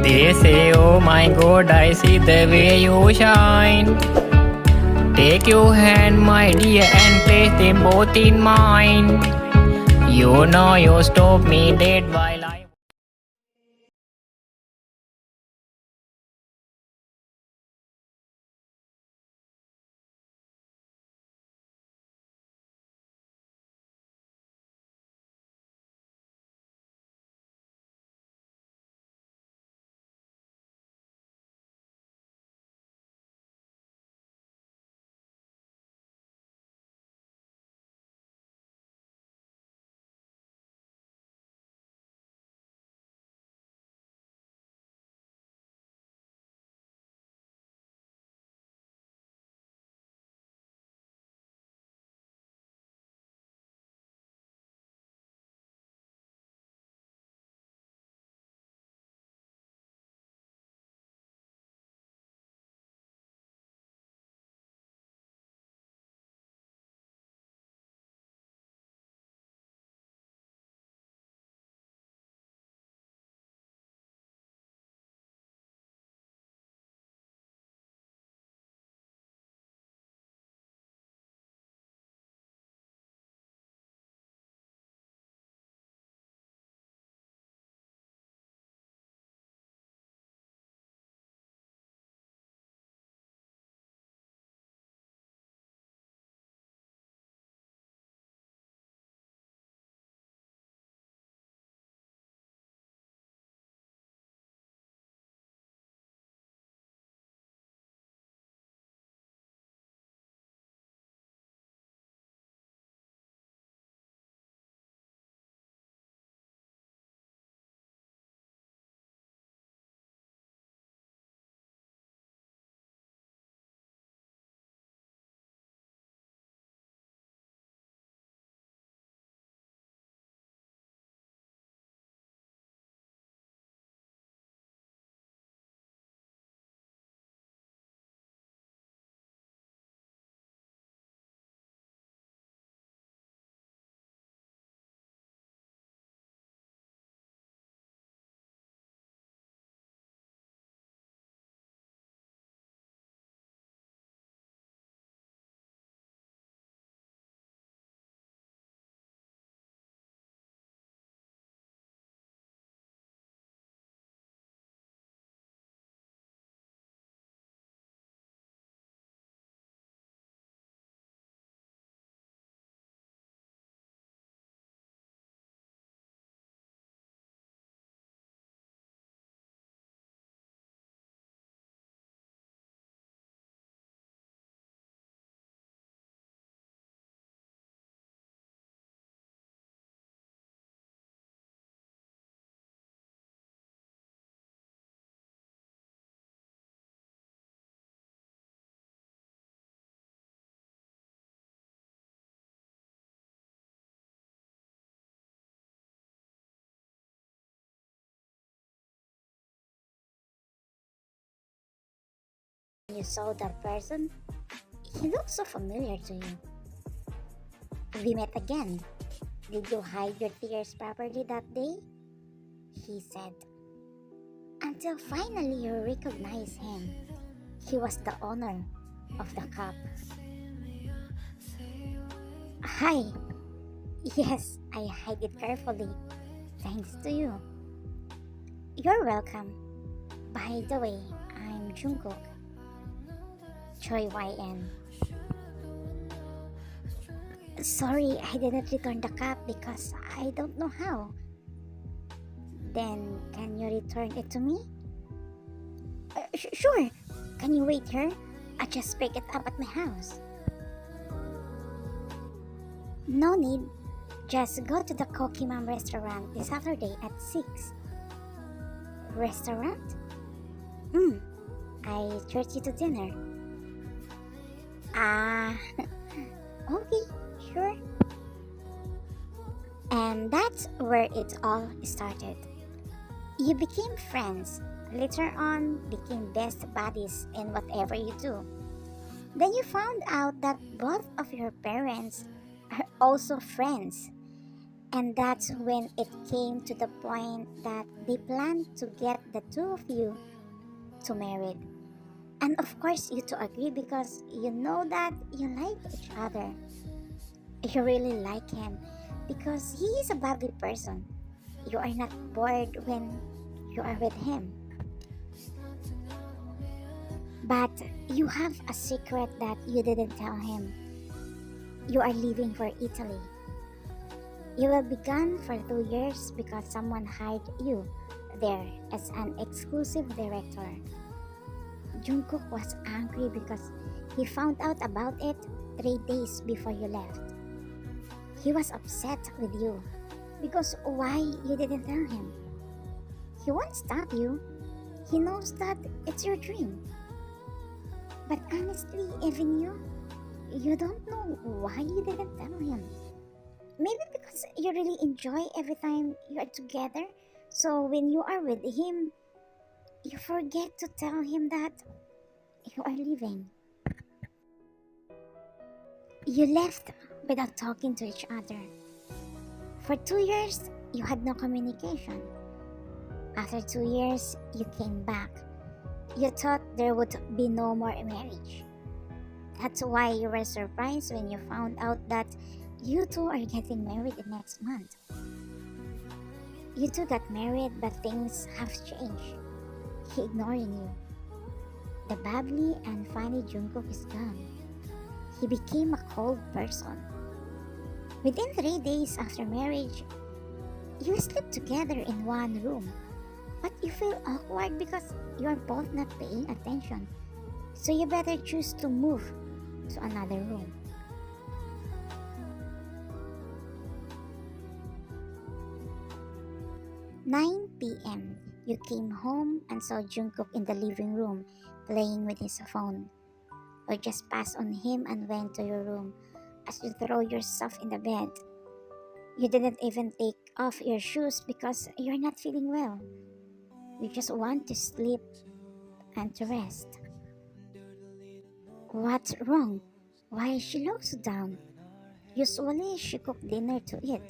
They say, oh my God, I see the way you shine. Take your hand, my dear, and place them both in mine. You know you stop me dead while I... You saw that person? He looks so familiar to you. We met again. Did you hide your tears properly that day? He said. Until finally you recognized him. He was the owner of the cup. Hi. Yes, I hide it carefully. Thanks to you. You're welcome. By the way, I'm Jungkook. Choi YN. Sorry, I didn't return the cup because I don't know how. Then, can you return it to me? Sure. Can you wait here? I just pick it up at my house. No need. Just go to the Kookae restaurant this Saturday at 6. Restaurant? I treat you to dinner. Ah, okay, sure. And that's where it all started. You became friends. Later on, became best buddies in whatever you do. Then you found out that both of your parents are also friends. And that's when it came to the point that they planned to get the two of you to married. And of course, you two agree because you know that you like each other. You really like him because he is a bubbly person. You are not bored when you are with him. But you have a secret that you didn't tell him. You are leaving for Italy. You will be gone for 2 years because someone hired you there as an exclusive director. Jungkook was angry because he found out about it 3 days before you left. He was upset with you because why you didn't tell him. He won't stop you. He knows that it's your dream. But honestly, even you don't know why you didn't tell him. Maybe because you really enjoy every time you are together. So when you are with him, you forget to tell him that you are leaving. You left without talking to each other. For 2 years, you had no communication. After 2 years, you came back. You thought there would be no more marriage. That's why you were surprised when you found out that you two are getting married next month. You two got married, but things have changed. He ignoring you. The bubbly and funny Jungkook is gone. He became a cold person. Within 3 days after marriage, you sleep together in one room. But you feel awkward because you are both not paying attention. So you better choose to move to another room. "9 p.m. You came home and saw Jungkook in the living room playing with his phone. You just passed on him and went to your room as you throw yourself in the bed. You didn't even take off your shoes because you're not feeling well. You just want to sleep and to rest. What's wrong? Why is she low so down? Usually she cooked dinner to eat.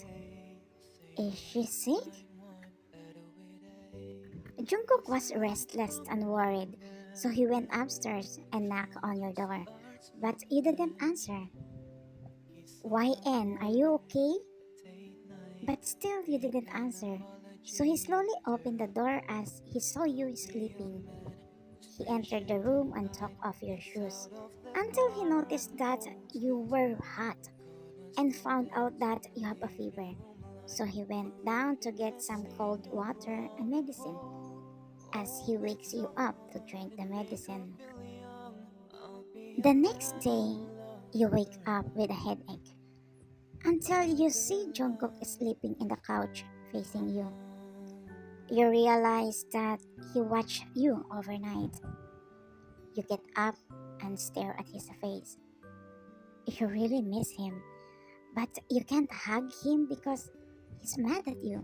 Is she sick?" Jungkook was restless and worried, so he went upstairs and knocked on your door. But you didn't answer. "YN, are you okay?" But still you didn't answer. So he slowly opened the door as he saw you sleeping. He entered the room and took off your shoes until he noticed that you were hot and found out that you have a fever. So he went down to get some cold water and medicine as he wakes you up to drink the medicine. The next day, you wake up with a headache until you see Jungkook sleeping in the couch facing you. You realize that he watched you overnight. You get up and stare at his face. You really miss him, but you can't hug him because he's mad at you.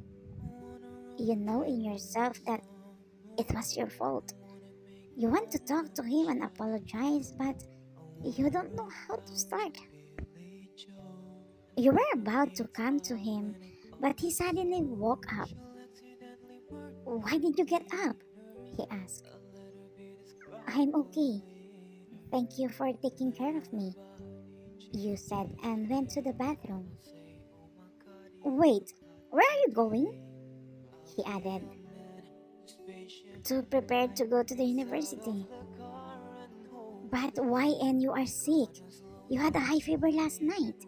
You know in yourself that it was your fault. You want to talk to him and apologize, but you don't know how to start. You were about to come to him, but he suddenly woke up. "Why did you get up?" he asked. "I'm okay. Thank you for taking care of me," you said and went to the bathroom. "Wait, where are you going?" he added. "To prepare to go to the university." "But why and you are sick? You had a high fever last night."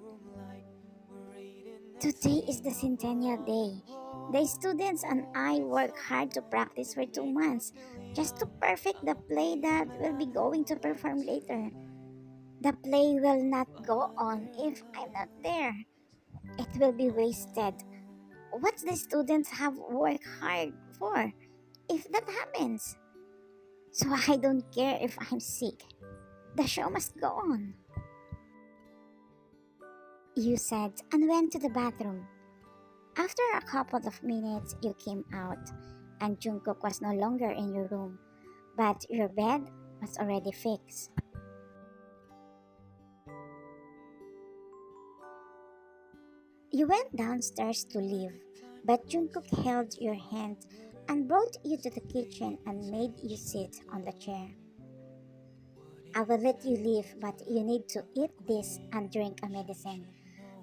"Today is the centennial day. The students and I work hard to practice for 2 months just to perfect the play that we'll be going to perform later. The play will not go on if I'm not there. It will be wasted. What the students have worked hard for if that happens? So I don't care if I'm sick. The show must go on," you said and went to the bathroom. After a couple of minutes, you came out, and Jungkook was no longer in your room, but your bed was already fixed. You went downstairs to leave, but Jungkook held your hand and brought you to the kitchen and made you sit on the chair. I will let you leave, but you need to eat this and drink a medicine.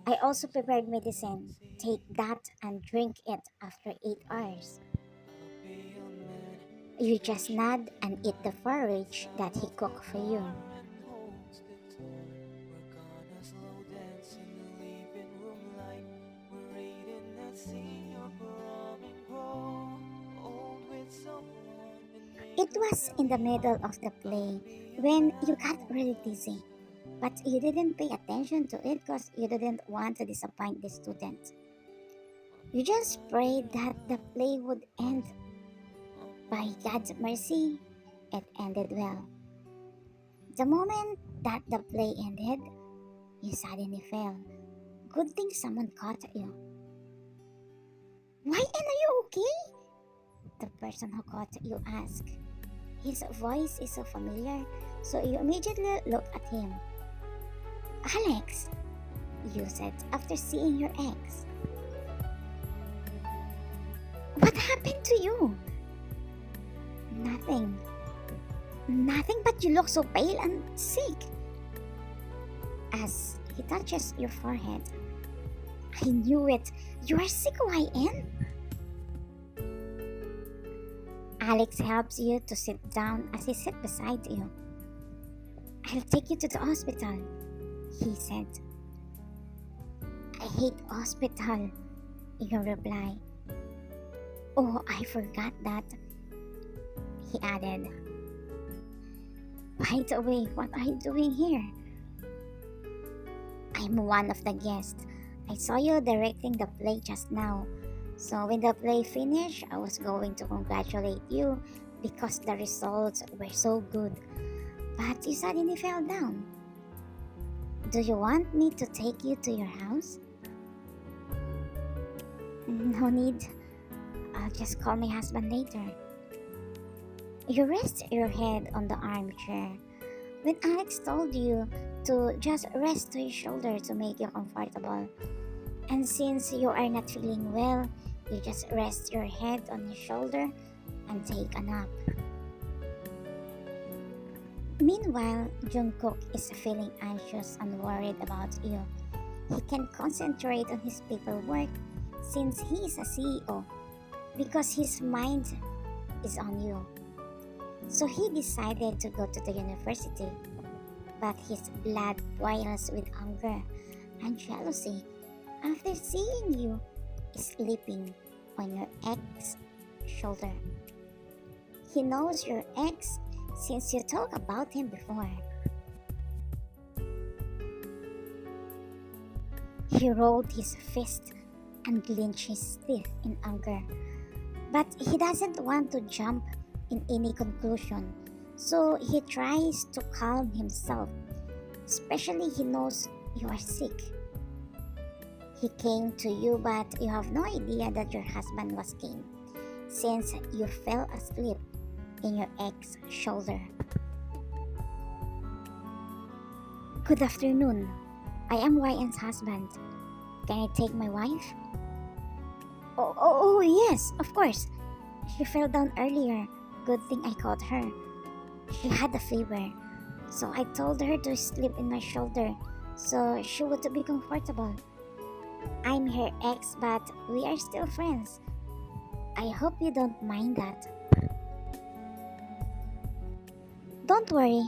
I also prepared medicine. Take that and drink it after 8 hours. You just nod and eat the porridge that he cooked for you. It was in the middle of the play when you got really dizzy, but you didn't pay attention to it because you didn't want to disappoint the students. You just prayed that the play would end. By God's mercy, it ended well. The moment that the play ended, you suddenly fell. Good thing someone caught you. Why are you okay? The person who caught you asked. His voice is so familiar, so you immediately looked at him. Alex, you said after seeing your ex. What happened to you? Nothing. Nothing, but you look so pale and sick. As he touches your forehead. I knew it. You are sick, YN. Alex helps you to sit down as he sits beside you. I'll take you to the hospital, he said. I hate hospital, you reply. Oh, I forgot that, he added. By the way, what are you doing here? I'm one of the guests. I saw you directing the play just now. So when the play finished, I was going to congratulate you because the results were so good. But you suddenly fell down. Do you want me to take you to your house? No need. I'll just call my husband later. You rest your head on the armchair. When Alex told you to just rest his shoulder to make you comfortable. And since you are not feeling well, you just rest your head on his shoulder and take a nap. Meanwhile, Jungkook is feeling anxious and worried about you. He can't concentrate on his paperwork since he is a CEO because his mind is on you. So he decided to go to the university, but his blood boils with anger and jealousy after seeing you sleeping on your ex's shoulder. He knows your ex since you talked about him before. He rolled his fist and clenched his teeth in anger. But he doesn't want to jump in any conclusion, so he tries to calm himself, especially he knows you are sick. He came to you, but you have no idea that your husband was came, since you fell asleep in your ex's shoulder. Good afternoon. I am YN's husband. Can I take my wife? Oh, yes, of course. She fell down earlier. Good thing I caught her. She had a fever, so I told her to sleep in my shoulder so she would be comfortable. I'm her ex, but we are still friends. I hope you don't mind that. Don't worry.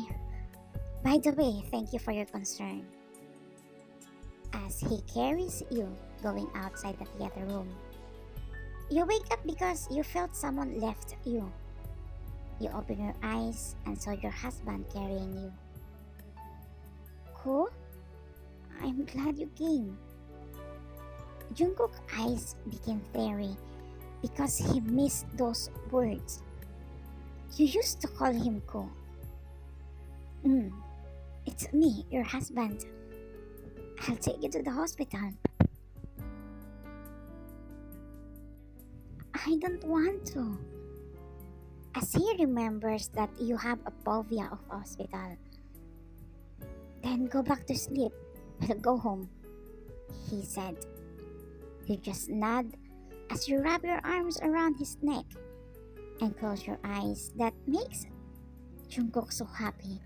By the way, thank you for your concern. As he carries you going outside the theater room. You wake up because you felt someone left you. You open your eyes and saw your husband carrying you. Ko? I'm glad you came. Jungkook's eyes became fairy because he missed those words. You used to call him Ko. It's me, your husband. I'll take you to the hospital. I don't want to. As he remembers that you have a phobia of hospital. Then go back to sleep. We'll go home, he said. You just nod as you wrap your arms around his neck and close your eyes. That makes Jungkook so happy.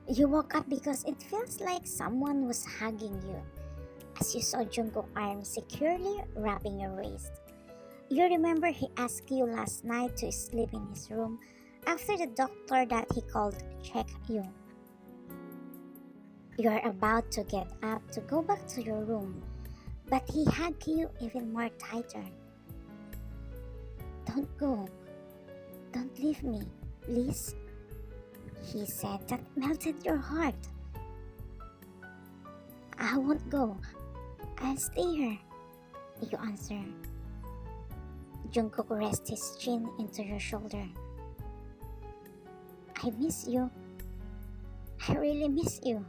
You woke up because it feels like someone was hugging you as you saw Jungkook's arms securely wrapping your waist. You remember he asked you last night to sleep in his room after the doctor that he called checked you. You are about to get up to go back to your room, but he hugged you even more tighter. Don't go. Don't leave me, please. He said that melted your heart. I won't go. I'll stay here, you answer. Jungkook rests his chin into your shoulder. I miss you. I really miss you.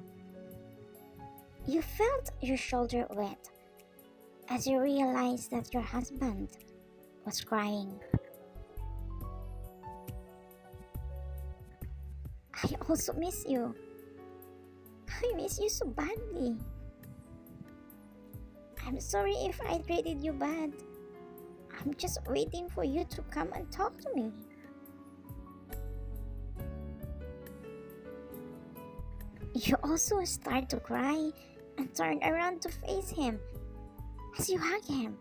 You felt your shoulder wet as you realized that your husband was crying. I also miss you. I miss you so badly. I'm sorry if I treated you bad. I'm just waiting for you to come and talk to me. You also start to cry and turn around to face him as you hug him.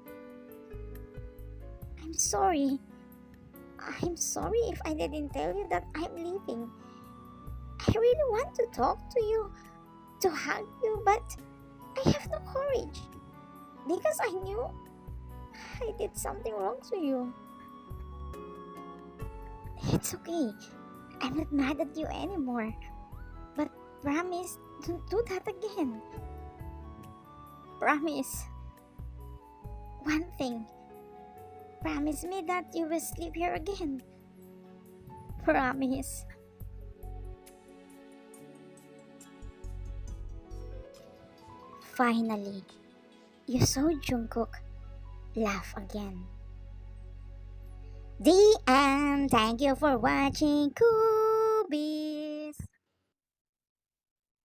I'm sorry. I'm sorry if I didn't tell you that I'm leaving. I really want to talk to you, to hug you, but I have no courage because I knew I did something wrong to you. It's okay. I'm not mad at you anymore. But promise, don't do that again. Promise. One thing. Promise me that you will sleep here again. Promise. Finally, you saw Jungkook laugh again. The end. Thank you for watching, Kookae.